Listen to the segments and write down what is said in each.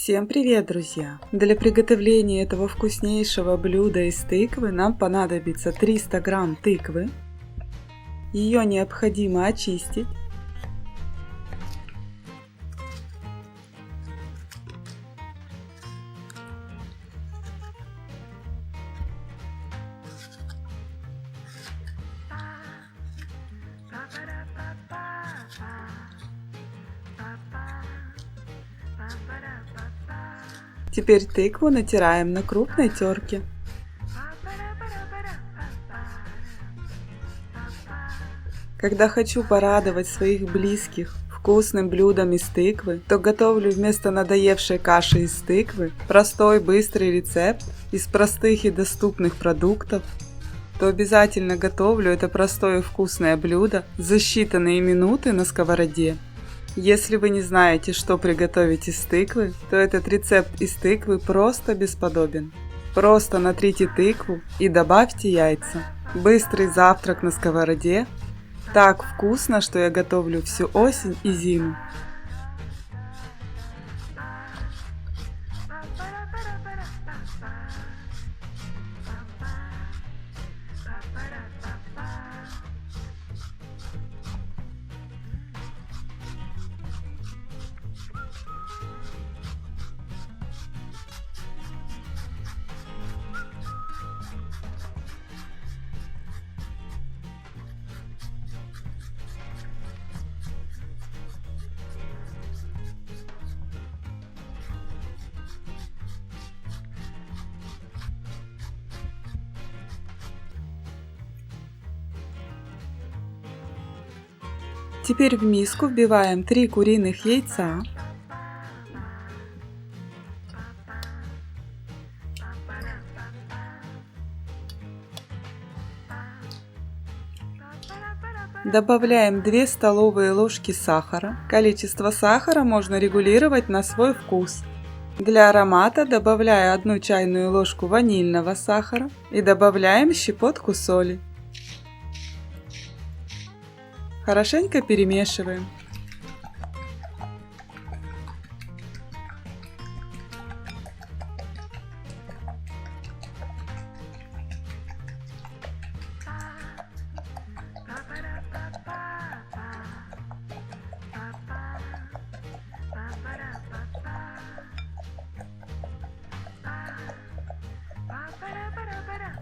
Всем привет, друзья! Для приготовления этого вкуснейшего блюда из тыквы нам понадобится 300 грамм тыквы. Ее необходимо очистить. Теперь тыкву натираем на крупной терке. Когда хочу порадовать своих близких вкусным блюдом из тыквы, то готовлю вместо надоевшей каши из тыквы простой быстрый рецепт из простых и доступных продуктов, то обязательно готовлю это простое и вкусное блюдо за считанные минуты на сковороде. Если вы не знаете, что приготовить из тыквы, то этот рецепт из тыквы просто бесподобен. Просто натрите тыкву и добавьте яйца. Быстрый завтрак на сковороде. Так вкусно, что я готовлю всю осень и зиму. Теперь в миску вбиваем 3 куриных яйца. Добавляем 2 столовые ложки сахара. Количество сахара можно регулировать на свой вкус. Для аромата добавляю 1 чайную ложку ванильного сахара и добавляем щепотку соли. Хорошенько перемешиваем.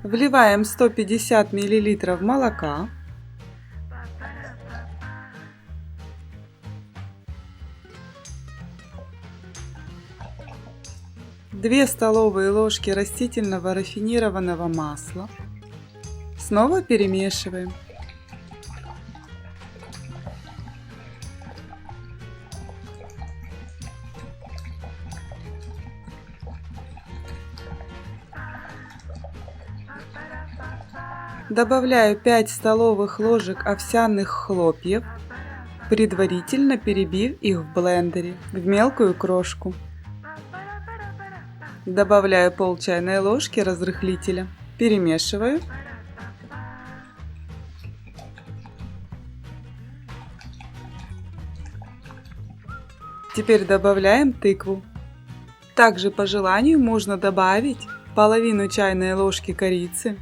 Вливаем 150 мл молока. Две столовые ложки растительного рафинированного масла. Снова перемешиваем. Добавляю 5 столовых ложек овсяных хлопьев, предварительно перебив их в блендере в мелкую крошку. Добавляю пол чайной ложки разрыхлителя. Перемешиваю. Теперь добавляем тыкву. Также по желанию можно добавить половину чайной ложки корицы.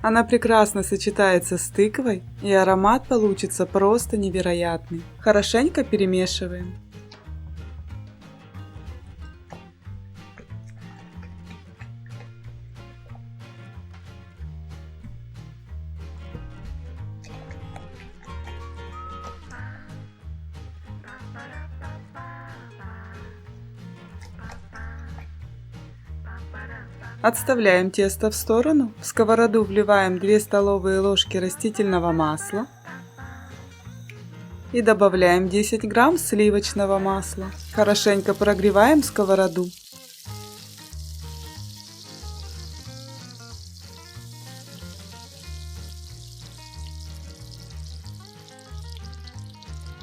Она прекрасно сочетается с тыквой, и аромат получится просто невероятный. Хорошенько перемешиваем. Отставляем тесто в сторону. В сковороду вливаем 2 столовые ложки растительного масла и добавляем 10 грамм сливочного масла. Хорошенько прогреваем сковороду.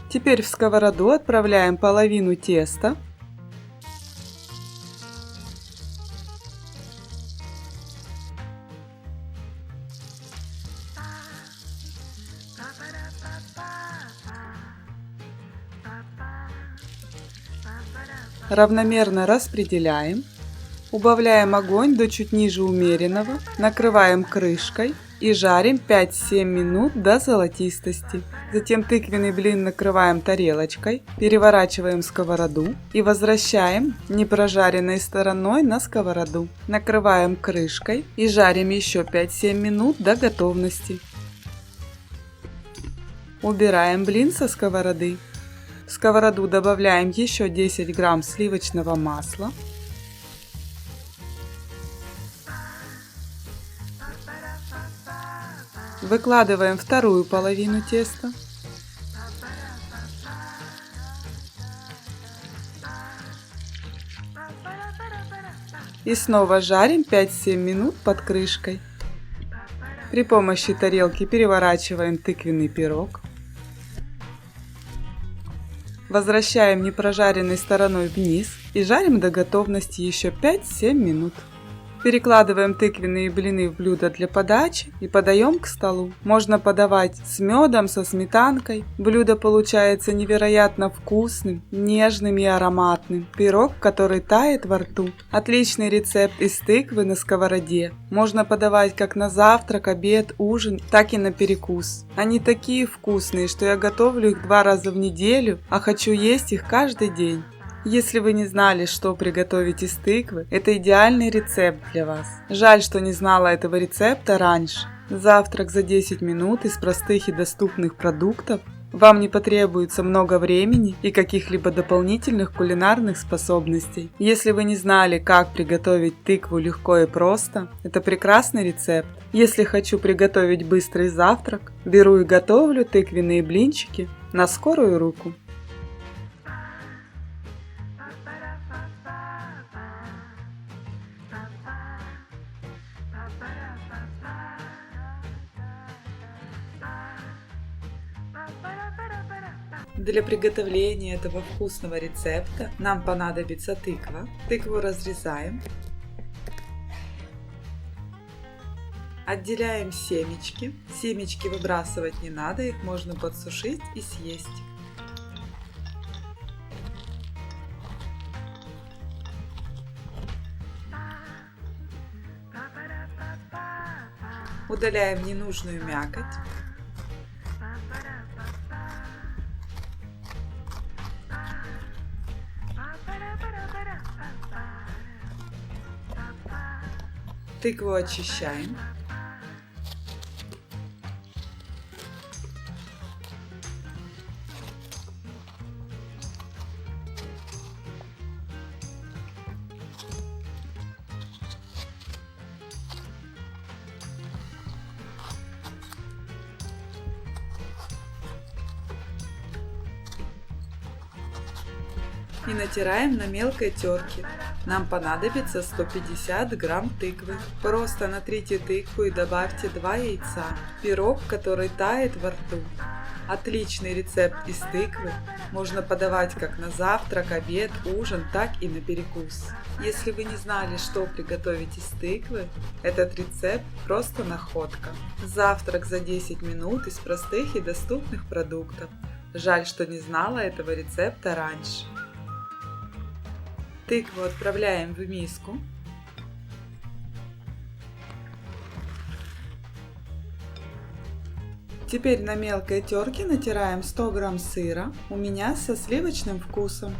Теперь в сковороду отправляем половину теста. равномерно распределяем, убавляем огонь до чуть ниже умеренного, накрываем крышкой и жарим 5-7 минут до золотистости. Затем тыквенный блин накрываем тарелочкой, переворачиваем сковороду и возвращаем непрожаренной стороной на сковороду. Накрываем крышкой и жарим еще 5-7 минут до готовности. Убираем блин со сковороды. В сковороду добавляем еще 10 грамм сливочного масла. Выкладываем вторую половину теста. И снова жарим 5-7 минут под крышкой. При помощи тарелки переворачиваем тыквенный пирог. Возвращаем непрожаренной стороной вниз и жарим до готовности еще 5-7 минут. Перекладываем тыквенные блины в блюдо для подачи и подаем к столу. Можно подавать с медом, со сметанкой. Блюдо получается невероятно вкусным, нежным и ароматным. Пирог, который тает во рту. Отличный рецепт из тыквы на сковороде. Можно подавать как на завтрак, обед, ужин, так и на перекус. Они такие вкусные, что я готовлю их 2 раза в неделю, а хочу есть их каждый день. Если вы не знали, что приготовить из тыквы, это идеальный рецепт для вас. Жаль, что не знала этого рецепта раньше. Завтрак за 10 минут из простых и доступных продуктов. Вам не потребуется много времени и каких-либо дополнительных кулинарных способностей. Если вы не знали, как приготовить тыкву легко и просто, это прекрасный рецепт. Если хочу приготовить быстрый завтрак, беру и готовлю тыквенные блинчики на скорую руку. Для приготовления этого вкусного рецепта нам понадобится тыква. Тыкву разрезаем. Отделяем семечки. Семечки выбрасывать не надо, их можно подсушить и съесть. Удаляем ненужную мякоть. Тыкву очищаем. И натираем на мелкой терке. Нам понадобится 150 грамм тыквы. Просто натрите тыкву и добавьте 2 яйца. Пирог, который тает во рту. Отличный рецепт из тыквы. Можно подавать как на завтрак, обед, ужин, так и на перекус. Если вы не знали, что приготовить из тыквы, этот рецепт просто находка. Завтрак за 10 минут из простых и доступных продуктов. Жаль, что не знала этого рецепта раньше. Тыкву отправляем в миску. Теперь на мелкой терке натираем 100 грамм сыра. У меня со сливочным вкусом.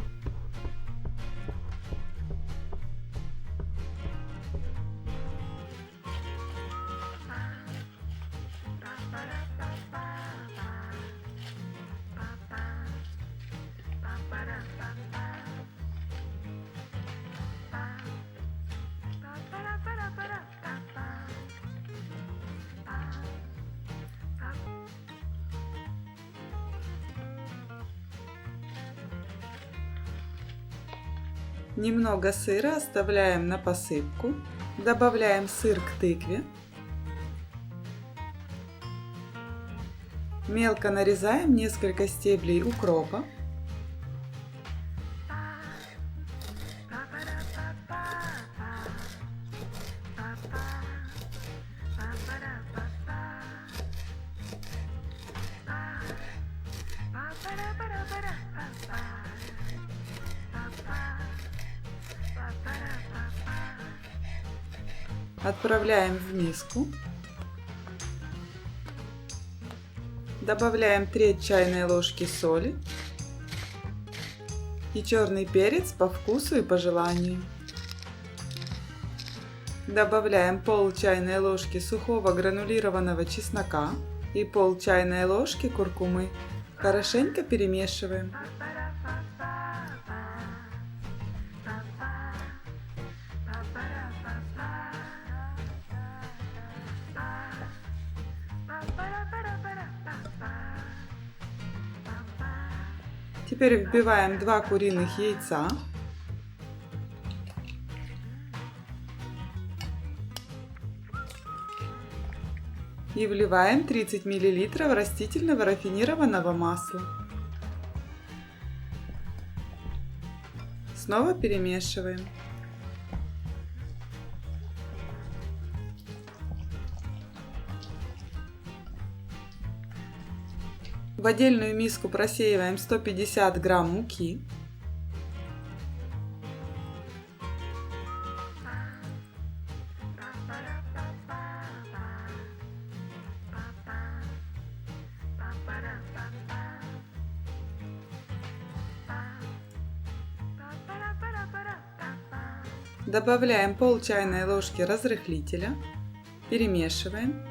Немного сыра оставляем на посыпку. Добавляем сыр к тыкве. Мелко нарезаем несколько стеблей укропа. Отправляем в миску. Добавляем треть чайной ложки соли и черный перец по вкусу и по желанию. Добавляем пол чайной ложки сухого гранулированного чеснока и пол чайной ложки куркумы. Хорошенько перемешиваем. Теперь вбиваем 2 куриных яйца. И вливаем 30 мл растительного рафинированного масла. Снова перемешиваем. В отдельную миску просеиваем 150 грамм муки. Добавляем пол чайной ложки разрыхлителя, перемешиваем.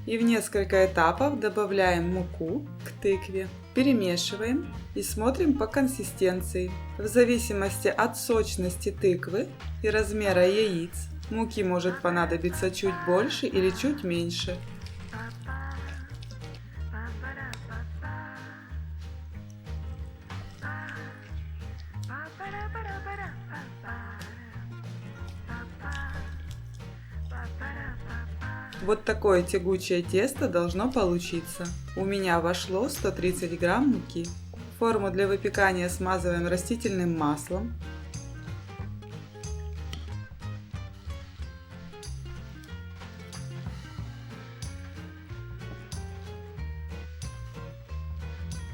И в несколько этапов добавляем муку к тыкве, перемешиваем и смотрим по консистенции. В зависимости от сочности тыквы и размера яиц муки может понадобиться чуть больше или чуть меньше. Вот такое тягучее тесто должно получиться. У меня вошло 130 грамм муки. Форму для выпекания смазываем растительным маслом.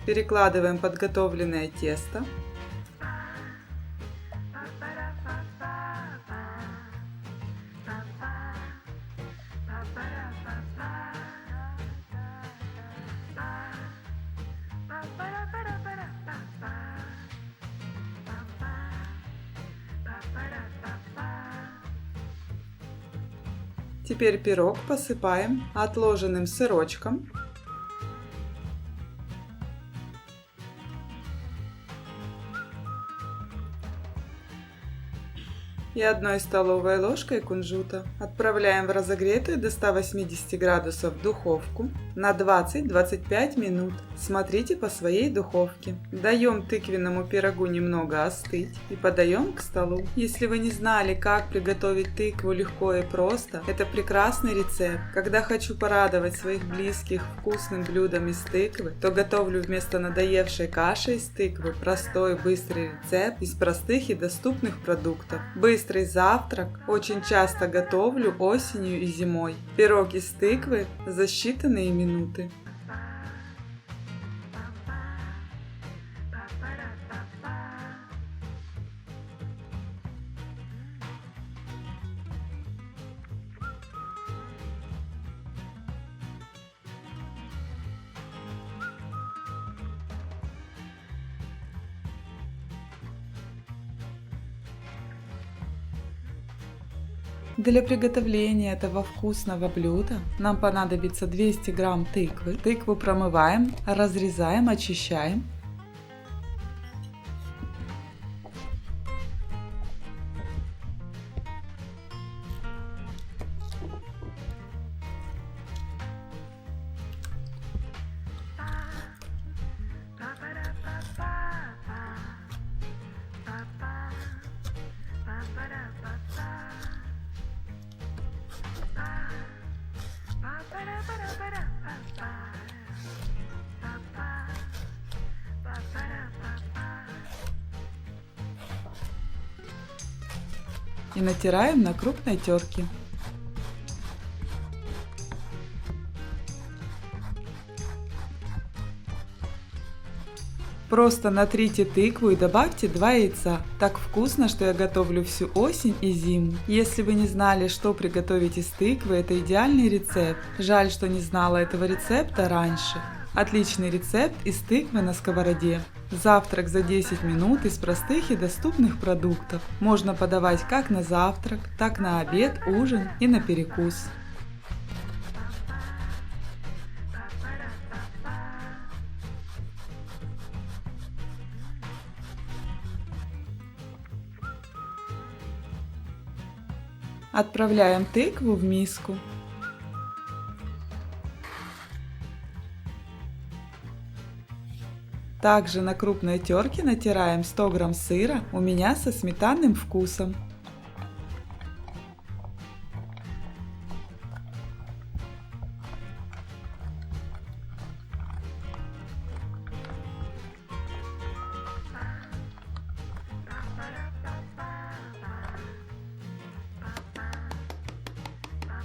Перекладываем подготовленное тесто. Теперь пирог посыпаем отложенным сырочком. И 1 столовой ложкой кунжута. Отправляем в разогретую до 180 градусов духовку на 20-25 минут. Смотрите по своей духовке. Даем тыквенному пирогу немного остыть и подаем к столу. Если вы не знали, как приготовить тыкву легко и просто, это прекрасный рецепт. Когда хочу порадовать своих близких вкусным блюдом из тыквы, то готовлю вместо надоевшей каши из тыквы простой быстрый рецепт из простых и доступных продуктов. Быстрый завтрак очень часто готовлю осенью и зимой. Пирог из тыквы за считанные минуты. Для приготовления этого вкусного блюда нам понадобится 200 грамм тыквы. Тыкву промываем, разрезаем, очищаем. И натираем на крупной терке. Просто натрите тыкву и добавьте 2 яйца. Так вкусно, что я готовлю всю осень и зиму. Если вы не знали, что приготовить из тыквы, это идеальный рецепт. Жаль, что не знала этого рецепта раньше. Отличный рецепт из тыквы на сковороде. Завтрак за 10 минут из простых и доступных продуктов. Можно подавать как на завтрак, так на обед, ужин и на перекус. Отправляем тыкву в миску. Также на крупной терке натираем 100 грамм сыра, у меня со сметанным вкусом.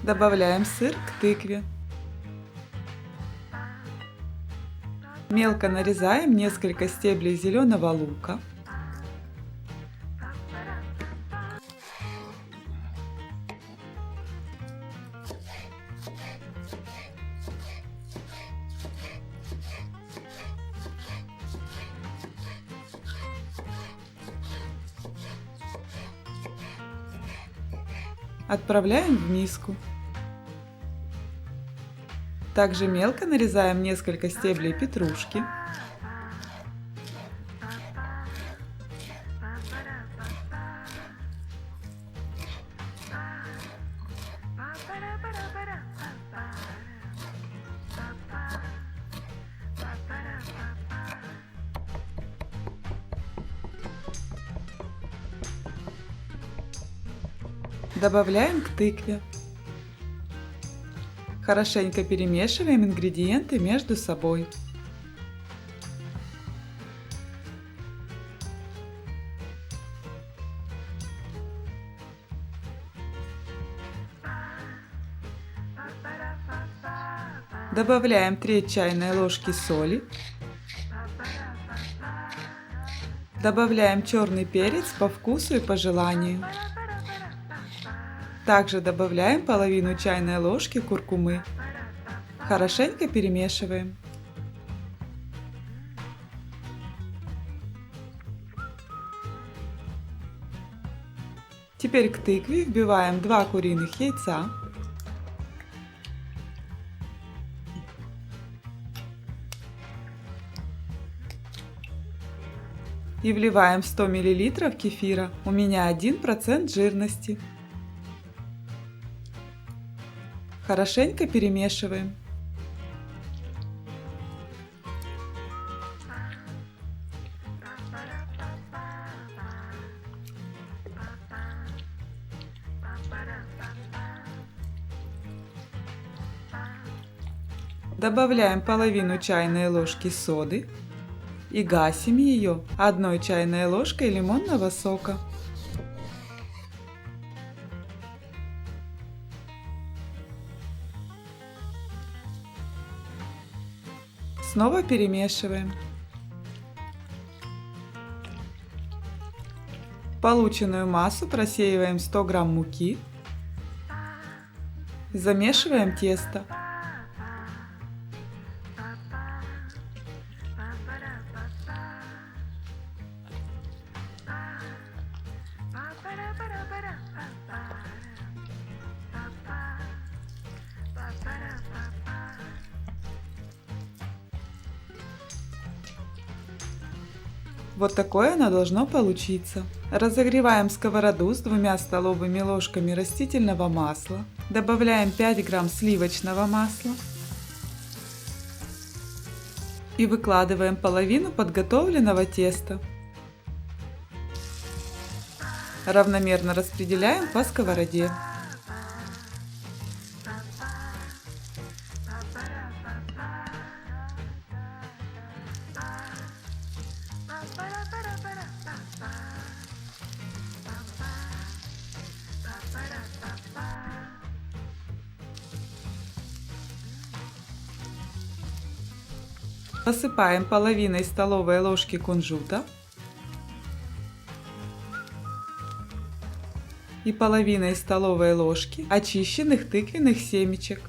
Добавляем сыр к тыкве. Мелко нарезаем несколько стеблей зеленого лука. Отправляем в миску. Также мелко нарезаем несколько стеблей петрушки. Добавляем к тыкве. Хорошенько перемешиваем ингредиенты между собой. Добавляем треть чайной ложки соли. Добавляем черный перец по вкусу и по желанию. Также добавляем половину чайной ложки куркумы. Хорошенько перемешиваем. Теперь к тыкве вбиваем 2 куриных яйца. И вливаем 100 мл кефира. У меня 1% жирности. Хорошенько перемешиваем. Добавляем половину чайной ложки соды и гасим ее 1 чайной ложкой лимонного сока. Снова перемешиваем. Полученную массу просеиваем 100 грамм муки. Замешиваем тесто. Вот такое оно должно получиться. Разогреваем сковороду с 2 столовыми ложками растительного масла. Добавляем 5 грамм сливочного масла. И выкладываем половину подготовленного теста. Равномерно распределяем по сковороде. Посыпаем половиной столовой ложки кунжута и половиной столовой ложки очищенных тыквенных семечек.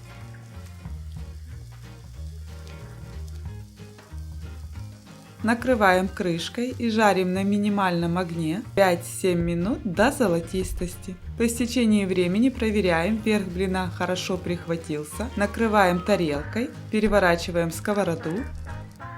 Накрываем крышкой и жарим на минимальном огне 5-7 минут до золотистости. По истечении времени проверяем, верх блина хорошо прихватился. Накрываем тарелкой, переворачиваем сковороду.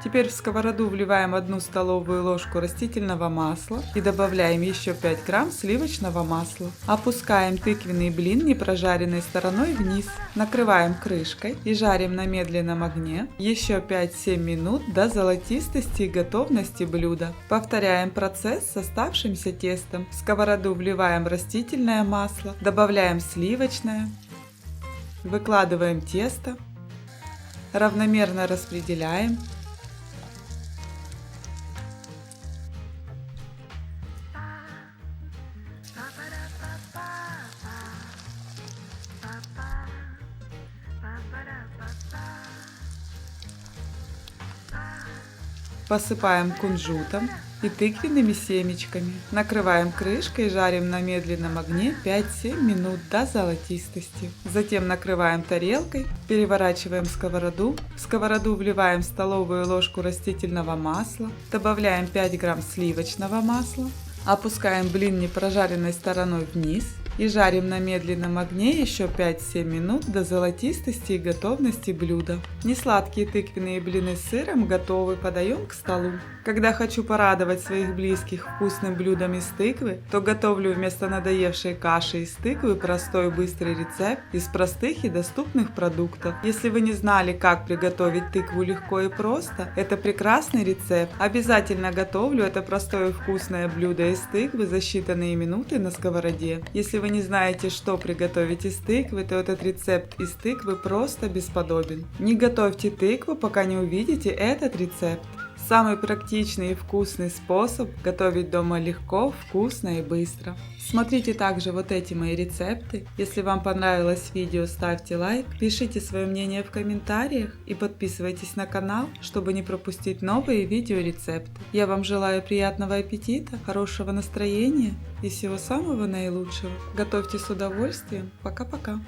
Теперь в сковороду вливаем 1 столовую ложку растительного масла и добавляем еще 5 грамм сливочного масла. Опускаем тыквенный блин непрожаренной стороной вниз. Накрываем крышкой и жарим на медленном огне еще 5-7 минут до золотистости и готовности блюда. Повторяем процесс с оставшимся тестом. В сковороду вливаем растительное масло, добавляем сливочное, выкладываем тесто, равномерно распределяем. Посыпаем кунжутом и тыквенными семечками. Накрываем крышкой и жарим на медленном огне 5-7 минут до золотистости. Затем накрываем тарелкой, переворачиваем сковороду. В сковороду вливаем столовую ложку растительного масла, добавляем 5 грамм сливочного масла, опускаем блин непрожаренной стороной вниз и жарим на медленном огне еще 5-7 минут до золотистости и готовности блюда. Несладкие тыквенные блины с сыром готовы, подаем к столу. Когда хочу порадовать своих близких вкусным блюдом из тыквы, то готовлю вместо надоевшей каши из тыквы простой быстрый рецепт из простых и доступных продуктов. Если вы не знали, как приготовить тыкву легко и просто, это прекрасный рецепт. Обязательно готовлю это простое и вкусное блюдо из тыквы за считанные минуты на сковороде. Если вы не знаете, что приготовить из тыквы, то этот рецепт из тыквы просто бесподобен. Не готовьте тыкву, пока не увидите этот рецепт. Самый практичный и вкусный способ готовить дома легко, вкусно и быстро. Смотрите также вот эти мои рецепты. Если вам понравилось видео, ставьте лайк, пишите свое мнение в комментариях и подписывайтесь на канал, чтобы не пропустить новые видеорецепты. Я вам желаю приятного аппетита, хорошего настроения и всего самого наилучшего. Готовьте с удовольствием. Пока-пока.